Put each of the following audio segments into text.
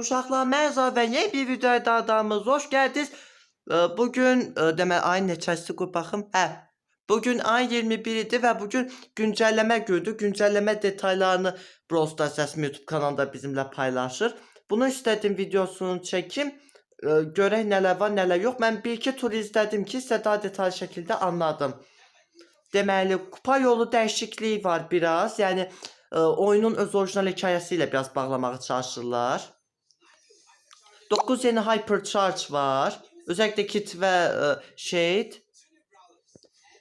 uşaqlar, mən və yeni bir videoya daha adamız. Hoş geldiniz. Bugün demək ayın neçəsi qoy baxım. Bugün ayın 21-idir və bugün güncəlləmə gündür. Güncəlləmə detallarını Brawl Stars Səsmi YouTube kanalında bizimlə paylaşır. Bunu istədim videosunu çəkim. Görək nələr var, nələr yox. Mən bir-iki tur izlədim ki, sizə daha detallı şəkildə anladım. Deməli, kupa yolu dəyişikliyi var biraz. Yəni oyunun öz orijinal hekayəsi ilə biraz bağlamağa çalışırlar. 9 yeni Hypercharge var. Özellikle Kit və Shade.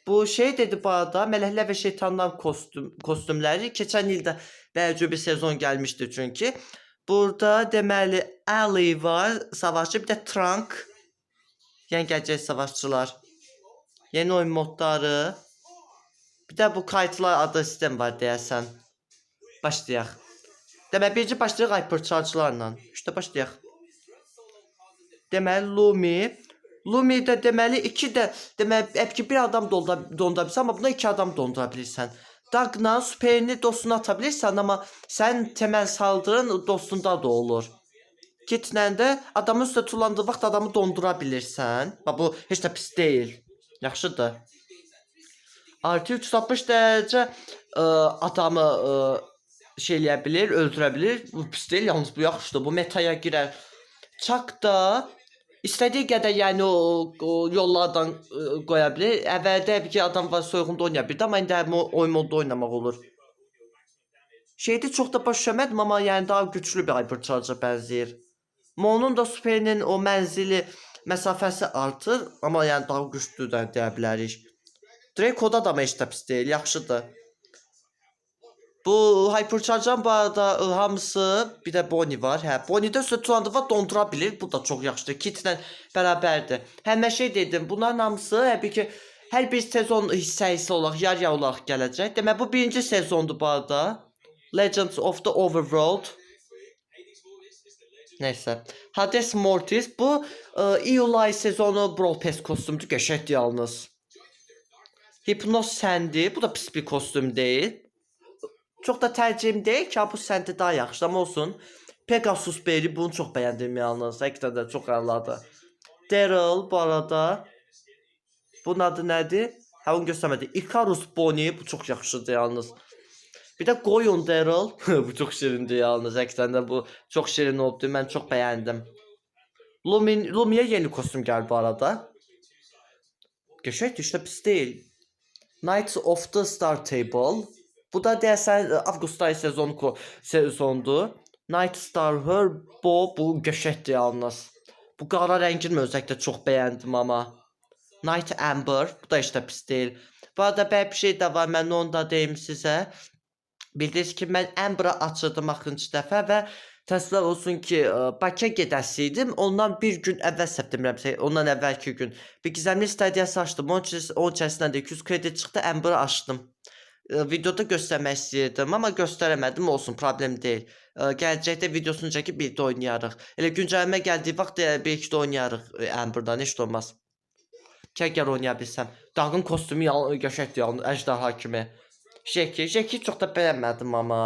Bu Shade dedi bu arada Mələklər və Şeytanlar kostümləri. Keçən ildə bəlcə bir sezon gəlmişdi çünki. Burada deməli Ali var, savaşçı, bir də Trunk. Yəni gələcək savaşçılar. Yeni oyun modları. Bir də bu kayıtlar adı sistem var deyəsən. Başlayaq. Deməli birinci başlayaq Hypercharge-larla. İşte başlayaq. Deməli Lumi. Lumi də deməli 2 də deməli əbki bir adam dondura bilirsən, amma buna 2 adam dondura bilirsən. Dagla süperini dostuna ata bilirsən, amma sən temel saldırın dostunda da olur. Kitlə də adamın üstə tullandığı vaxt adamı dondura bilirsən. Bu heç də pis deyil. Yaxşıdır. Artı 360 dərəcə adamı şey eləyə bilir, öldürə bilir. Bu pis deyil, yalnız bu yaxşıdır. Bu metaya girər. Çak da istədiyi qədər yəni o yollardan qoya bilir. Əvvəldə bir adam var soyğunda oynaya bildi, amma indi oyun modda oynamaq olur. Şeydə çox da başa düşmədim, amma yəni daha güclü bir Hypercharge-a bənzəyir. Monun da superinin o mənzili məsafəsi artır, amma yəni daha güclüdür deyə bilərik. Draco'da da heç də pis deyil, yaxşıdır. Bu Hypercharge-ın bu arada hamısı, bir də Bonnie var. Bonnie-də üstə tutandığı vaxt dondura bilir. Bu da çox yaxşıdır. Kitlə bərabərdir. Həmə şey dedim, bunların hamısı həbə ki, hər bir sezon hissəsi olaraq, yarı olaraq gələcək. Demək, bu birinci sezondur bu arada. Legends of the Overworld. Neyse. Hades Mortis. Bu iyul ayı sezonu Brawl Pass kostümdür. Qəşəngdir yalnız. Hipnoz Sandy. Bu da pis bir kostüm deyil. Çok da tercihim değil ki, bu səndə daha yaxşı, ama olsun. Pegasus Berry, bunu çok beğendim yalnız. Həqiqətən də çox əladır. Daryl bu arada. Bunun adı nədir? Onu göstərmədi. Icarus Bonnie, bu çok yaxşıdır yalnız. Bir də Goyun Daryl. Bu çok şirindir yalnız. Həqiqətən də bu çok şirin oldu. Mən çok beğendim. Lumi'ye yeni kostüm geldi bu arada. Qəşəngdir, işte pis deyil. Knights of the Star Table. Bu da deyəsən avqust ayı sezondur. Night Star Herbo, bu qəşəngdir yalnız. Bu qara rəngini özəlliklə çox bəyəndim amma. Night Amber, bu da heç də pis deyil. Bu arada bir şey də var, mən onu da deyim sizə. Bildiniz ki, mən Amber'ı açırdım axırıncı dəfə və təəssüflər olsun ki, Bakıya gedəsiydim. Ondan bir gün əvvəl səpdirmirəmsə, ondan əvvəlki gün. Bir gizemli stadiyası açdım. Onun içərisindən də 200 kredi çıxdı, Amber'ı açdım. Videoda göstərmək istəyirdim, amma göstərəmədim, olsun, problem deyil. Gələcəkdə videosunu çəkib birlikdə oynayarıq. Elə güncəlmə gəldiyi vaxt birlikdə oynayarıq Amber'dan, heç də olmaz. Kəgər oynaya bilsəm. Dağın kostümü qəşəngdir, əjdaha kimi. Jackie çox da bəyənmədim amma.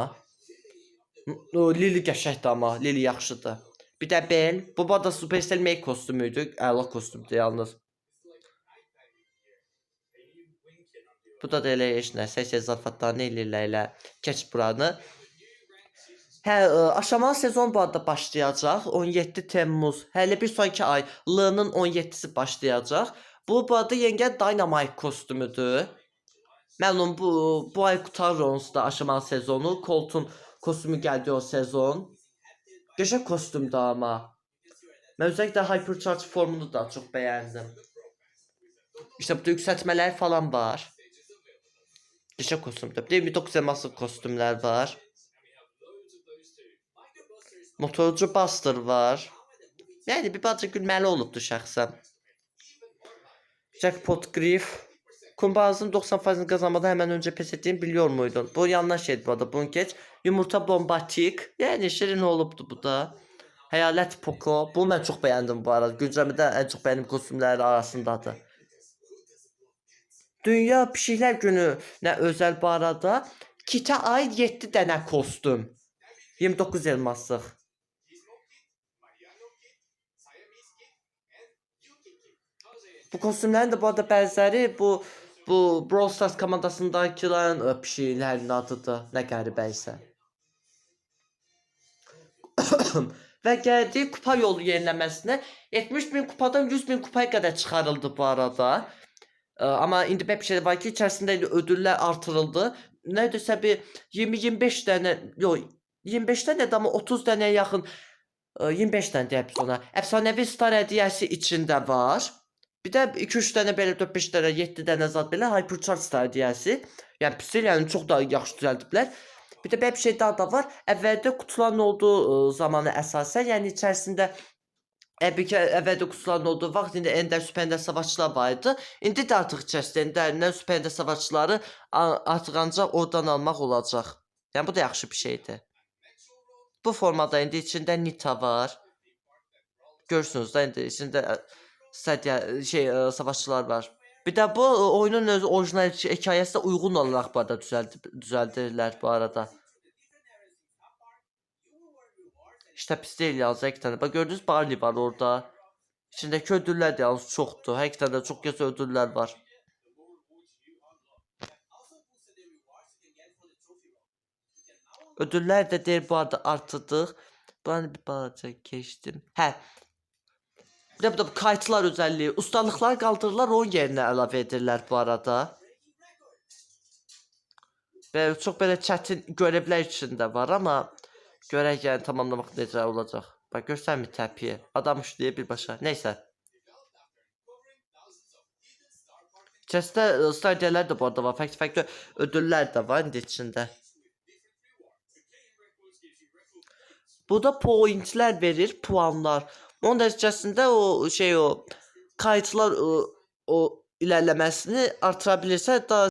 Lily qəşəngdir amma, Lily yaxşıdır. Bir də Belle, bu da Supercell Make kostümüydü, əla kostümdür yalnız. Bu da elə heç nə, səs zarafatlarını eləyirlər elə. Keç buranı. Aşamalı sezon bu arada başlayacaq. 17 Temmuz. Hələ bir sonraki ay L'nın 17-si başlayacaq. Bu arada yengə Dynamite kostümüdür. Məlum bu ay qutarır onsuz da aşamalı sezonu. Colt'un kostümü gəldi o sezon. Qəşəng kostümdür amma. Mən özellikle Hypercharge formunu da çox bəyəndim. İşte burada yüksəltmələr falan var. Qəşəng kostümdür. Bir de 29 elmaslı kostümlər var. Motorcu Buster var. Yəni bir balaca gülməli olubdu şəxsən. Jackpot Griff. Kumbazın 90%'ini kazanmadan hemen önce pes ettiğini biliyor muydun? Bu yanlış şeydi bu arada. Bunu geç. Yumurta Bombatik. Yani şirin olubdu bu da. Hayalet Poco. Bunu ben çok beğendim bu arada. Güncəmədə en çok beğendiğim kostümler arasındadır. Dünya Pişiklər Günü'ne özel bu arada. Kitə ait 7 dənə kostüm. 29 elmaslıq. Bu kostümlərin də bu arada bəziləri bu Brawl Stars komandasındakilərin pişiklərinin adıdır. Nə qəribə isə. Və gəldi kupa yolu yeniləməsinə 70.000 kupadan 100.000 kupaya qədər çıxarıldı bu arada. Amma indi bir şey var ki, içərisində ödüllər artırıldı. Nədirsə bir 20-25 dənə, yox 25 dənə də, amma 30 dənəyə yaxın 25 dənə deyək biz ona. Əfsanəvi star hədiyyəsi içində var. Bir də 2-3 dənə belə 4-5 dənə 7 dənə zad belə Hypercharge star hədiyyəsi. Yəni pis deyil, yəni çox da yaxşı düzəldiblər. Bir də bir şey daha da var. Əvvəldə qutuların olduğu zamanı əsasən, yəni içərisində əvvəldə qutuların olduğu vaxt indi Ender, Super Ender savaşçılar var idi. İndi də artıq içərisində Enderlə Super Ender savaşçıları artıq ancaq oradan almaq olacaq. Yəni bu da yaxşı bir şeydir. Bu formada indi içində Nita var. Görürsünüz də indi içində savaşçılar var. Bir də bu oyunun öz orijinal hekayəsinə uyğun olaraq bu arada düzəldirlər bu arada. İşte pis deyil yalnız iki tane. Bak gördünüz Barley var orada. İçindeki ödüller de yalnız çoktu. Her iki tane de çok güzel ödüller var. Ödüller de değil bu arada artırdıq. Ben bir balaca keçdim. Hə. Bir de bu kayıtlar özelliği. Ustalıklar kaldırırlar, onun yerine əlavə edirlər bu arada. Və çox belə çətin görevlər içində var, amma görək yəni tamamlamaq necə olacaq. Bak görsənmir təpiyi. Adam işləyir birbaşa. Neysə. İçərisində stadiyalar da bu arada var. Fərqli ödüllər də var indi içində. Bu da pointlər verir, puanlar. Onun nəticəsində o kayıtlar o ilerlemesini artırabilirsə daha